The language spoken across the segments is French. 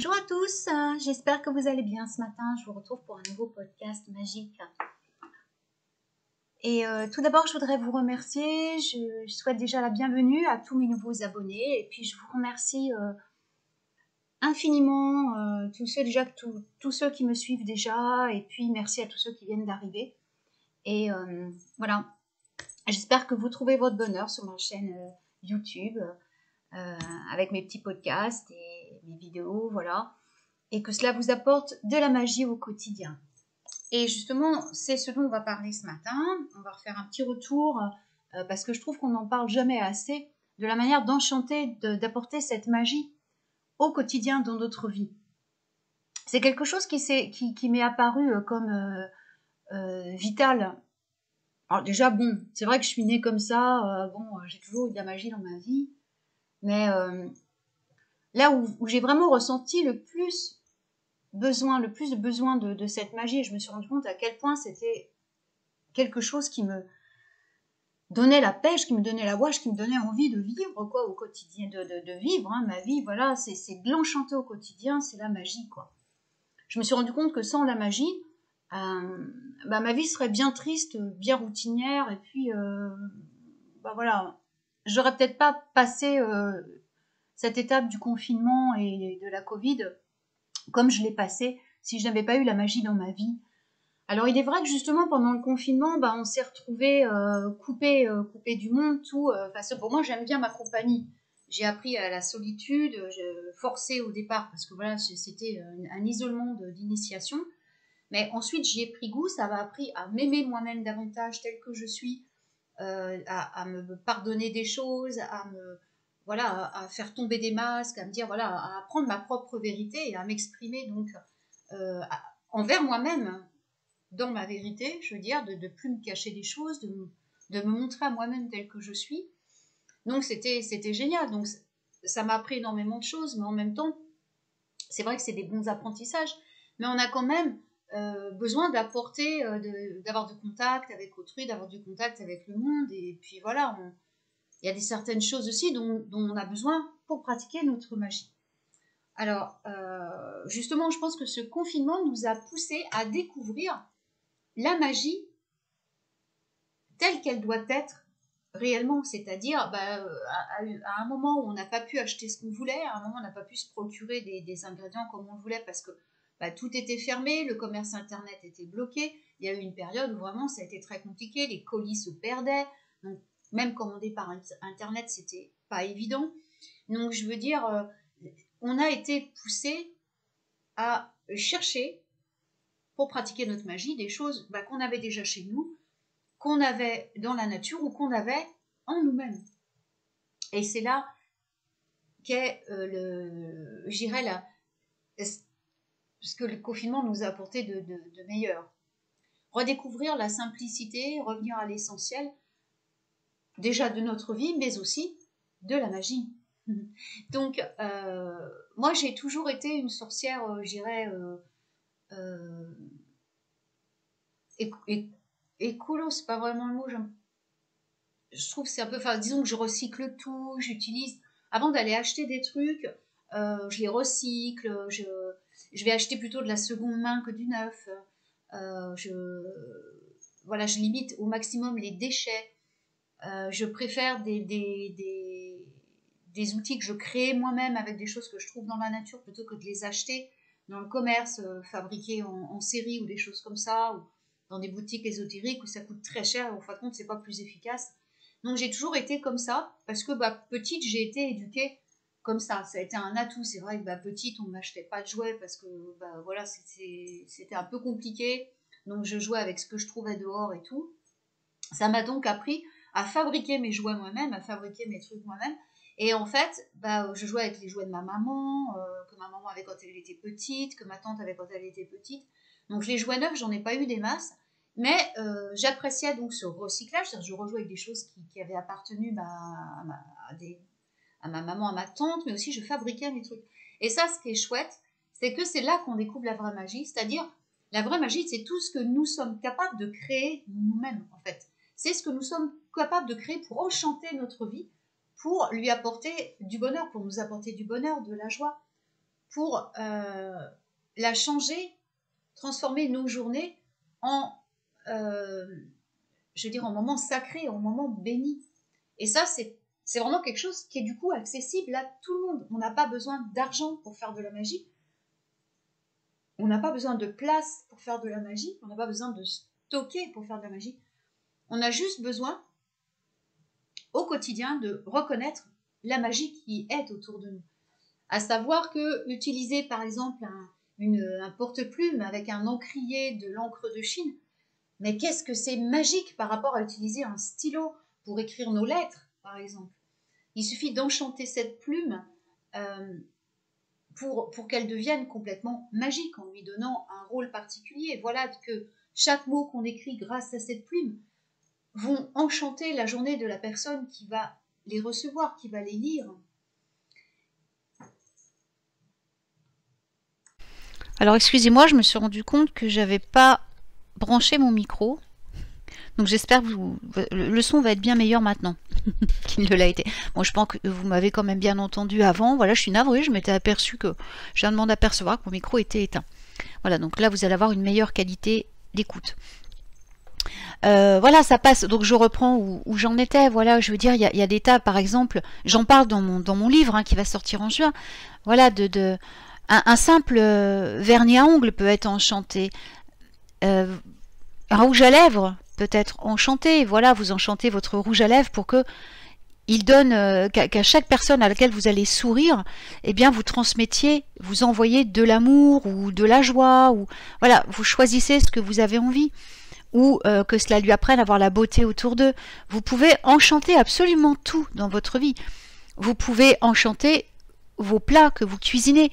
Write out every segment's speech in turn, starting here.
Bonjour à tous, j'espère que vous allez bien ce matin. Je vous retrouve pour un nouveau podcast magique. Et tout d'abord, je voudrais vous remercier. Je souhaite déjà la bienvenue à tous mes nouveaux abonnés. Et puis, je vous remercie infiniment tous ceux qui me suivent déjà. Et puis, merci à tous ceux qui viennent d'arriver. Et voilà, j'espère que vous trouvez votre bonheur sur ma chaîne YouTube avec mes petits podcasts et mes vidéos, voilà. Et que cela vous apporte de la magie au quotidien. Et justement, c'est ce dont on va parler ce matin. On va refaire un petit retour, parce que je trouve qu'on n'en parle jamais assez, de la manière d'enchanter, d'apporter cette magie au quotidien dans notre vie. C'est quelque chose qui m'est apparu comme vital. Alors déjà, bon, c'est vrai que je suis née comme ça, j'ai toujours eu de la magie dans ma vie, mais là où j'ai vraiment ressenti le plus de besoin de cette magie, et je me suis rendu compte à quel point c'était quelque chose qui me donnait la pêche, qui me donnait la ouache, qui me donnait envie de vivre quoi au quotidien, de vivre ma vie, voilà, c'est de l'enchanter au quotidien, c'est la magie quoi. Je me suis rendu compte que sans la magie, ma vie serait bien triste, bien routinière, et puis voilà, j'aurais peut-être pas passé cette étape du confinement et de la Covid comme je l'ai passé si je n'avais pas eu la magie dans ma vie. Alors il est vrai que justement pendant le confinement, on s'est retrouvés coupés du monde, tout. Parce que pour moi j'aime bien ma compagnie. J'ai appris à la solitude, forcée au départ parce que voilà c'était un isolement d'initiation. Mais ensuite j'y ai pris goût, ça m'a appris à m'aimer moi-même davantage telle que je suis, à me pardonner des choses, à faire tomber des masques, à me dire voilà, à apprendre ma propre vérité et à m'exprimer donc envers moi-même dans ma vérité, je veux dire, de plus me cacher des choses, de me montrer à moi-même telle que je suis. Donc c'était génial. Donc ça m'a appris énormément de choses, mais en même temps, c'est vrai que c'est des bons apprentissages. Mais on a quand même besoin d'apporter, d'avoir du contact avec autrui, d'avoir du contact avec le monde. Et puis voilà, il y a certaines choses aussi dont on a besoin pour pratiquer notre magie. Alors, justement, je pense que ce confinement nous a poussés à découvrir la magie telle qu'elle doit être réellement, c'est-à-dire à un moment où on n'a pas pu acheter ce qu'on voulait, à un moment où on n'a pas pu se procurer des ingrédients comme on le voulait parce que tout était fermé, le commerce internet était bloqué, il y a eu une période où vraiment ça a été très compliqué, les colis se perdaient, donc même commander par internet c'était pas évident, donc je veux dire, on a été poussé à chercher pour pratiquer notre magie des choses qu'on avait déjà chez nous, qu'on avait dans la nature ou qu'on avait en nous-mêmes. Et c'est là qu'est ce que le confinement nous a apporté de meilleur. Redécouvrir la simplicité, revenir à l'essentiel, déjà de notre vie, mais aussi de la magie. Donc, moi, j'ai toujours été une sorcière, écolo, c'est pas vraiment le mot, je trouve que c'est un peu, enfin, disons que je recycle tout, j'utilise, avant d'aller acheter des trucs, je les recycle, je vais acheter plutôt de la seconde main que du neuf, je limite au maximum les déchets, je préfère des outils que je crée moi-même avec des choses que je trouve dans la nature plutôt que de les acheter dans le commerce, fabriqués en série ou des choses comme ça, ou dans des boutiques ésotériques où ça coûte très cher et au fin de compte c'est pas plus efficace. Donc j'ai toujours été comme ça parce que petite j'ai été éduquée comme ça a été un atout. C'est vrai que petite on m'achetait pas de jouets parce que voilà c'était un peu compliqué, donc je jouais avec ce que je trouvais dehors et tout. Ça m'a donc appris à fabriquer mes jouets moi-même, à fabriquer mes trucs moi-même. Et en fait, je jouais avec les jouets de ma maman, que ma maman avait quand elle était petite, que ma tante avait quand elle était petite. Donc les jouets neufs, j'en ai pas eu des masses. Mais j'appréciais donc ce recyclage, c'est-à-dire je rejouais avec des choses qui avaient appartenu à ma maman, à ma tante, mais aussi je fabriquais mes trucs. Et ça, ce qui est chouette, c'est que c'est là qu'on découvre la vraie magie, c'est-à-dire la vraie magie, c'est tout ce que nous sommes capables de créer nous-mêmes, en fait. C'est ce que nous sommes capables de créer pour enchanter notre vie, pour lui apporter du bonheur, pour nous apporter du bonheur, de la joie, pour la changer, transformer nos journées en, je veux dire, en moments sacrés, en moments bénis. Et ça, c'est vraiment quelque chose qui est du coup accessible à tout le monde. On n'a pas besoin d'argent pour faire de la magie. On n'a pas besoin de place pour faire de la magie. On n'a pas besoin de stocker pour faire de la magie. On a juste besoin, au quotidien, de reconnaître la magie qui est autour de nous. À savoir que utiliser par exemple un porte-plume avec un encrier de l'encre de Chine, mais qu'est-ce que c'est magique par rapport à utiliser un stylo pour écrire nos lettres, par exemple. Il suffit d'enchanter cette plume pour qu'elle devienne complètement magique en lui donnant un rôle particulier. Voilà que chaque mot qu'on écrit grâce à cette plume vont enchanter la journée de la personne qui va les recevoir, qui va les lire. Alors excusez-moi, je me suis rendu compte que j'avais pas branché mon micro. Donc j'espère que le son va être bien meilleur maintenant qu'il ne l'a été. Bon, je pense que vous m'avez quand même bien entendu avant. Voilà, je suis navrée, je m'étais aperçue que je viens de m'en apercevoir que mon micro était éteint. Voilà, donc là vous allez avoir une meilleure qualité d'écoute. Voilà, ça passe. Donc je reprends où j'en étais. Voilà, je veux dire, il y a des tas, par exemple, j'en parle dans mon livre qui va sortir en juin. Voilà, un simple vernis à ongles peut être enchanté. Un rouge à lèvres peut être enchanté. Voilà, vous enchantez votre rouge à lèvres pour que il donne qu'à chaque personne à laquelle vous allez sourire, eh bien vous transmettiez, vous envoyez de l'amour ou de la joie, ou voilà, vous choisissez ce que vous avez envie, ou que cela lui apprenne à voir la beauté autour d'eux. Vous pouvez enchanter absolument tout dans votre vie. Vous pouvez enchanter vos plats que vous cuisinez.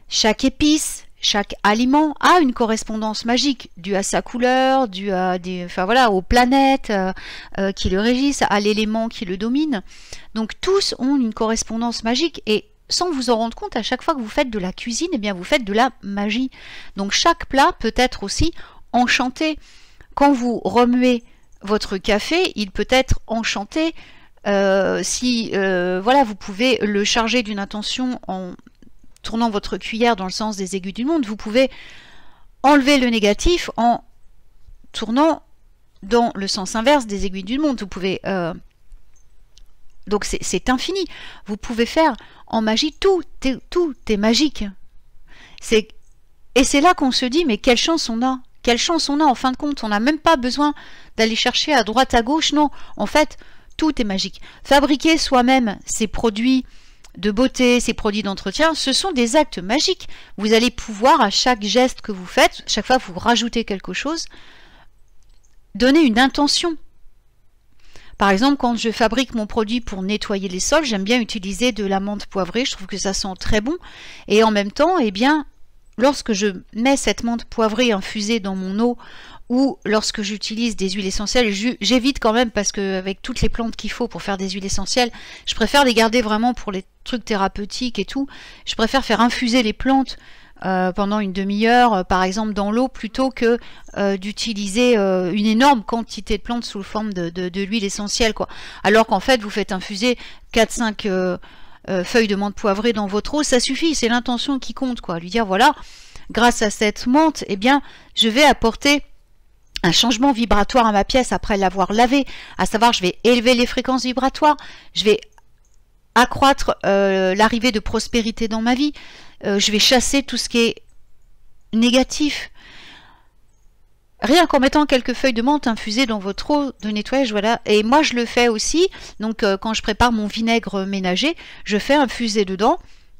Chaque épice, chaque aliment a une correspondance magique, due à sa couleur, due à enfin voilà, aux planètes qui le régissent, à l'élément qui le domine. Donc tous ont une correspondance magique et sans vous en rendre compte, à chaque fois que vous faites de la cuisine, eh bien vous faites de la magie. Donc chaque plat peut être aussi enchanté. Quand vous remuez votre café, il peut être enchanté si voilà, vous pouvez le charger d'une intention en tournant votre cuillère dans le sens des aiguilles du monde. Vous pouvez enlever le négatif en tournant dans le sens inverse des aiguilles du monde. Vous pouvez donc c'est infini. Vous pouvez faire en magie tout est magique. Et c'est là qu'on se dit mais quelle chance on a. Quelle chance on a en fin de compte. On n'a même pas besoin d'aller chercher à droite à gauche. Non, en fait tout est magique. Fabriquer soi-même ses produits de beauté, ces produits d'entretien, ce sont des actes magiques. Vous allez pouvoir, à chaque geste que vous faites, chaque fois que vous rajoutez quelque chose, donner une intention. Par exemple, quand je fabrique mon produit pour nettoyer les sols, j'aime bien utiliser de la menthe poivrée, je trouve que ça sent très bon. Et en même temps, eh bien, lorsque je mets cette menthe poivrée infusée dans mon eau, ou lorsque j'utilise des huiles essentielles, j'évite quand même parce qu'avec toutes les plantes qu'il faut pour faire des huiles essentielles, je préfère les garder vraiment pour les trucs thérapeutiques et tout. Je préfère faire infuser les plantes pendant une demi-heure, par exemple dans l'eau, plutôt que d'utiliser une énorme quantité de plantes sous forme de l'huile essentielle, quoi. Alors qu'en fait, vous faites infuser 4-5 feuilles de menthe poivrée dans votre eau, ça suffit, c'est l'intention qui compte, quoi. Lui dire, voilà, grâce à cette menthe, eh bien, je vais apporter un changement vibratoire à ma pièce après l'avoir lavée, à savoir je vais élever les fréquences vibratoires, je vais accroître l'arrivée de prospérité dans ma vie, je vais chasser tout ce qui est négatif. Rien qu'en mettant quelques feuilles de menthe infusées dans votre eau de nettoyage, voilà. Et moi je le fais aussi, donc quand je prépare mon vinaigre ménager, je fais infuser dedans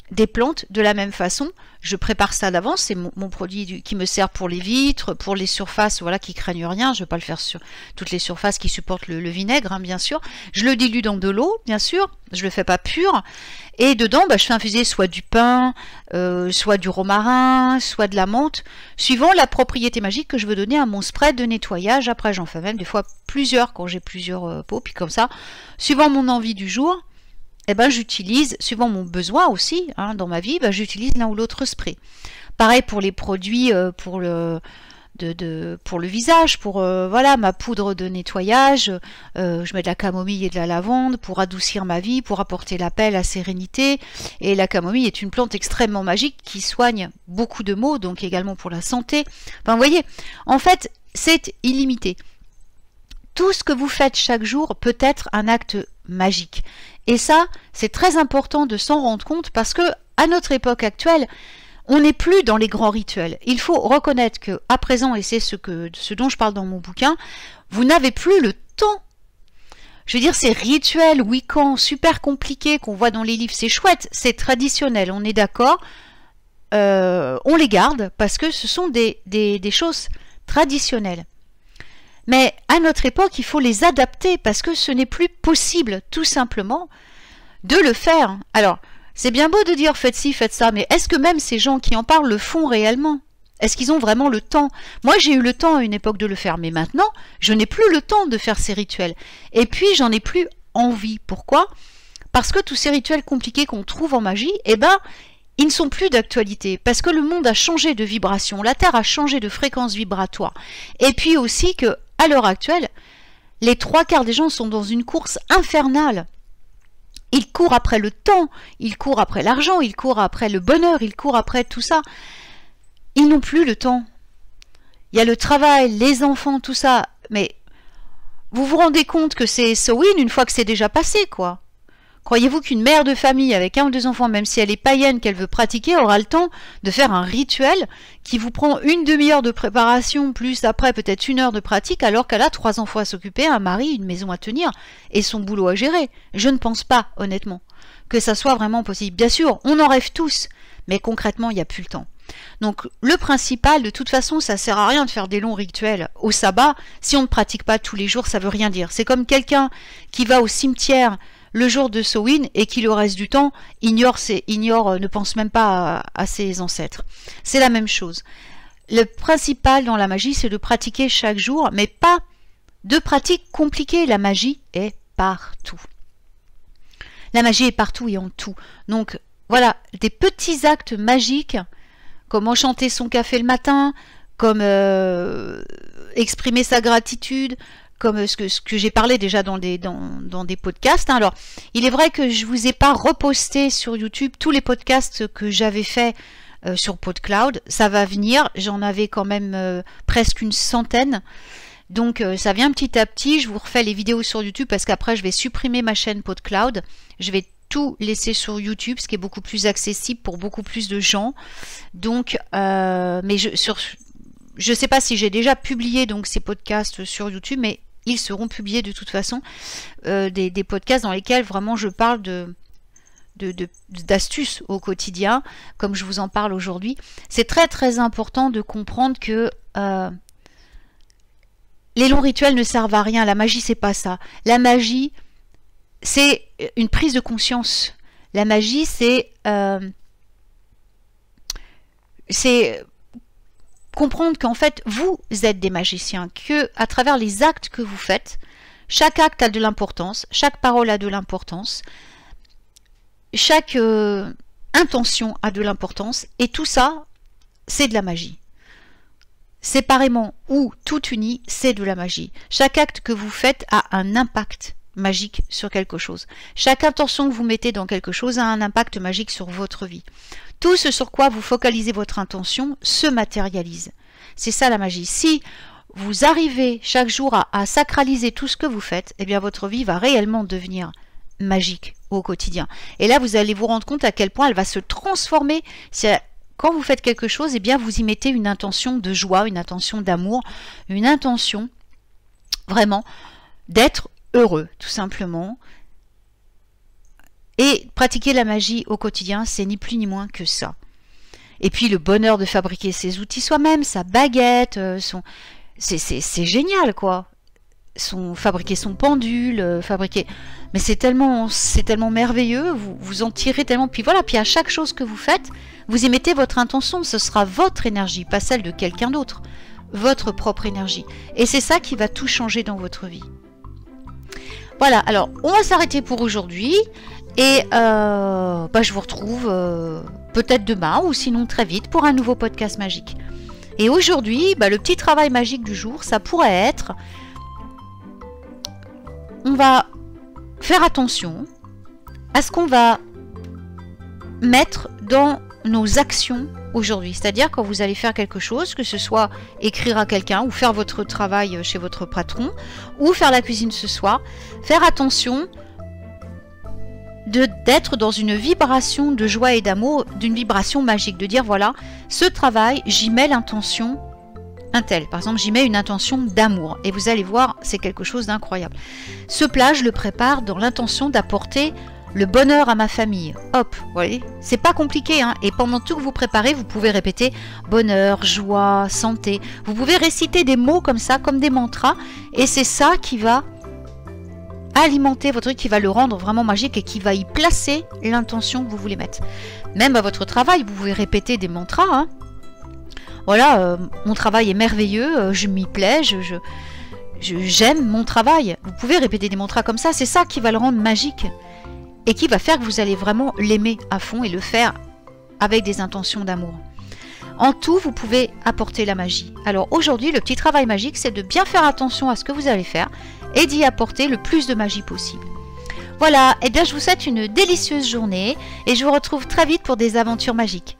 des plantes de la même façon. Je prépare ça d'avance, c'est mon produit qui me sert pour les vitres, pour les surfaces, voilà, qui craignent rien. Je ne vais pas le faire sur toutes les surfaces qui supportent le vinaigre, bien sûr. Je le dilue dans de l'eau, bien sûr, je le fais pas pur. Et dedans, je fais infuser soit du pin, soit du romarin, soit de la menthe, suivant la propriété magique que je veux donner à mon spray de nettoyage. Après, j'en fais même des fois plusieurs quand j'ai plusieurs pots, puis comme ça, suivant mon envie du jour, eh ben, j'utilise, suivant mon besoin aussi, dans ma vie, j'utilise l'un ou l'autre spray. Pareil pour les produits, pour pour le visage, pour voilà, ma poudre de nettoyage, je mets de la camomille et de la lavande pour adoucir ma vie, pour apporter la paix, la sérénité. Et la camomille est une plante extrêmement magique qui soigne beaucoup de maux, donc également pour la santé. Enfin, vous voyez, en fait, c'est illimité. Tout ce que vous faites chaque jour peut être un acte magique. Et ça, c'est très important de s'en rendre compte parce que à notre époque actuelle, on n'est plus dans les grands rituels. Il faut reconnaître que à présent, et c'est ce dont je parle dans mon bouquin, vous n'avez plus le temps. Je veux dire, ces rituels Wiccan super compliqués qu'on voit dans les livres, c'est chouette, c'est traditionnel, on est d'accord. On les garde parce que ce sont des choses traditionnelles. Mais à notre époque, il faut les adapter parce que ce n'est plus possible, tout simplement, de le faire. Alors, c'est bien beau de dire faites ci, faites ça, mais est-ce que même ces gens qui en parlent le font réellement? Est-ce qu'ils ont vraiment le temps? Moi, j'ai eu le temps à une époque de le faire, mais maintenant, je n'ai plus le temps de faire ces rituels. Et puis, j'en ai plus envie. Pourquoi? Parce que tous ces rituels compliqués qu'on trouve en magie, eh ben, ils ne sont plus d'actualité. Parce que le monde a changé de vibration, la Terre a changé de fréquence vibratoire. Et puis aussi que, à l'heure actuelle, les 3/4 des gens sont dans une course infernale. Ils courent après le temps, ils courent après l'argent, ils courent après le bonheur, ils courent après tout ça. Ils n'ont plus le temps. Il y a le travail, les enfants, tout ça. Mais vous vous rendez compte que c'est Samhain une fois que c'est déjà passé, quoi. Croyez-vous qu'une mère de famille avec 1 ou 2 enfants, même si elle est païenne, qu'elle veut pratiquer, aura le temps de faire un rituel qui vous prend une demi-heure de préparation, plus après peut-être 1 heure de pratique, alors qu'elle a 3 enfants à s'occuper, un mari, une maison à tenir et son boulot à gérer? Je ne pense pas, honnêtement, que ça soit vraiment possible. Bien sûr, on en rêve tous, mais concrètement, il n'y a plus le temps. Donc le principal, de toute façon, ça sert à rien de faire des longs rituels au sabbat. Si on ne pratique pas tous les jours, ça veut rien dire. C'est comme quelqu'un qui va au cimetière le jour de Samhain et qui le reste du temps ne pense même pas à ses ancêtres. C'est la même chose. Le principal dans la magie, c'est de pratiquer chaque jour, mais pas de pratiques compliquées. La magie est partout. La magie est partout et en tout. Donc voilà, des petits actes magiques, comme enchanter son café le matin, comme exprimer sa gratitude, comme ce que j'ai parlé déjà dans des podcasts. Alors, il est vrai que je ne vous ai pas reposté sur YouTube tous les podcasts que j'avais fait sur PodCloud. Ça va venir, j'en avais quand même presque une centaine. Donc, ça vient petit à petit. Je vous refais les vidéos sur YouTube parce qu'après, je vais supprimer ma chaîne PodCloud. Je vais tout laisser sur YouTube, ce qui est beaucoup plus accessible pour beaucoup plus de gens. Donc, mais je ne sais pas si j'ai déjà publié donc ces podcasts sur YouTube, mais ils seront publiés de toute façon, des podcasts dans lesquels vraiment je parle d'astuces au quotidien, comme je vous en parle aujourd'hui. C'est très très important de comprendre que les longs rituels ne servent à rien. La magie, c'est pas ça. La magie, c'est une prise de conscience. La magie, c'est comprendre qu'en fait, vous êtes des magiciens, que à travers les actes que vous faites, chaque acte a de l'importance, chaque parole a de l'importance, chaque intention a de l'importance, et tout ça, c'est de la magie. Séparément ou tout uni, c'est de la magie. Chaque acte que vous faites a un impact magique sur quelque chose. Chaque intention que vous mettez dans quelque chose a un impact magique sur votre vie. Tout ce sur quoi vous focalisez votre intention se matérialise. C'est ça la magie. Si vous arrivez chaque jour à sacraliser tout ce que vous faites, eh bien votre vie va réellement devenir magique au quotidien. Et là, vous allez vous rendre compte à quel point elle va se transformer. Quand vous faites quelque chose, eh bien vous y mettez une intention de joie, une intention d'amour, une intention vraiment d'être heureux, tout simplement. Et pratiquer la magie au quotidien, c'est ni plus ni moins que ça. Et puis le bonheur de fabriquer ses outils soi-même, sa baguette, c'est génial, quoi. Fabriquer son pendule, mais c'est tellement merveilleux, vous en tirez tellement. Puis voilà, puis à chaque chose que vous faites, vous y mettez votre intention, ce sera votre énergie, pas celle de quelqu'un d'autre, votre propre énergie. Et c'est ça qui va tout changer dans votre vie. Voilà, alors on va s'arrêter pour aujourd'hui. Et je vous retrouve peut-être demain ou sinon très vite pour un nouveau podcast magique. Et aujourd'hui, bah, le petit travail magique du jour, ça pourrait être, on va faire attention à ce qu'on va mettre dans nos actions aujourd'hui. C'est-à-dire quand vous allez faire quelque chose, que ce soit écrire à quelqu'un ou faire votre travail chez votre patron ou faire la cuisine ce soir, faire attention d'être dans une vibration de joie et d'amour, d'une vibration magique, de dire voilà, ce travail, j'y mets l'intention un tel. Par exemple, j'y mets une intention d'amour et vous allez voir, c'est quelque chose d'incroyable. Ce plat, je le prépare dans l'intention d'apporter le bonheur à ma famille. Hop, vous voyez, c'est pas compliqué, hein. Et pendant tout que vous préparez, vous pouvez répéter bonheur, joie, santé. Vous pouvez réciter des mots comme ça, comme des mantras, et c'est ça qui va alimenter votre truc, qui va le rendre vraiment magique et qui va y placer l'intention que vous voulez mettre. Même à votre travail, vous pouvez répéter des mantras, hein. Voilà, mon travail est merveilleux, je m'y plais, j'aime mon travail. Vous pouvez répéter des mantras comme ça, c'est ça qui va le rendre magique et qui va faire que vous allez vraiment l'aimer à fond et le faire avec des intentions d'amour. En tout, vous pouvez apporter la magie. Alors aujourd'hui, le petit travail magique, c'est de bien faire attention à ce que vous allez faire et d'y apporter le plus de magie possible. Voilà, et bien je vous souhaite une délicieuse journée et je vous retrouve très vite pour des aventures magiques.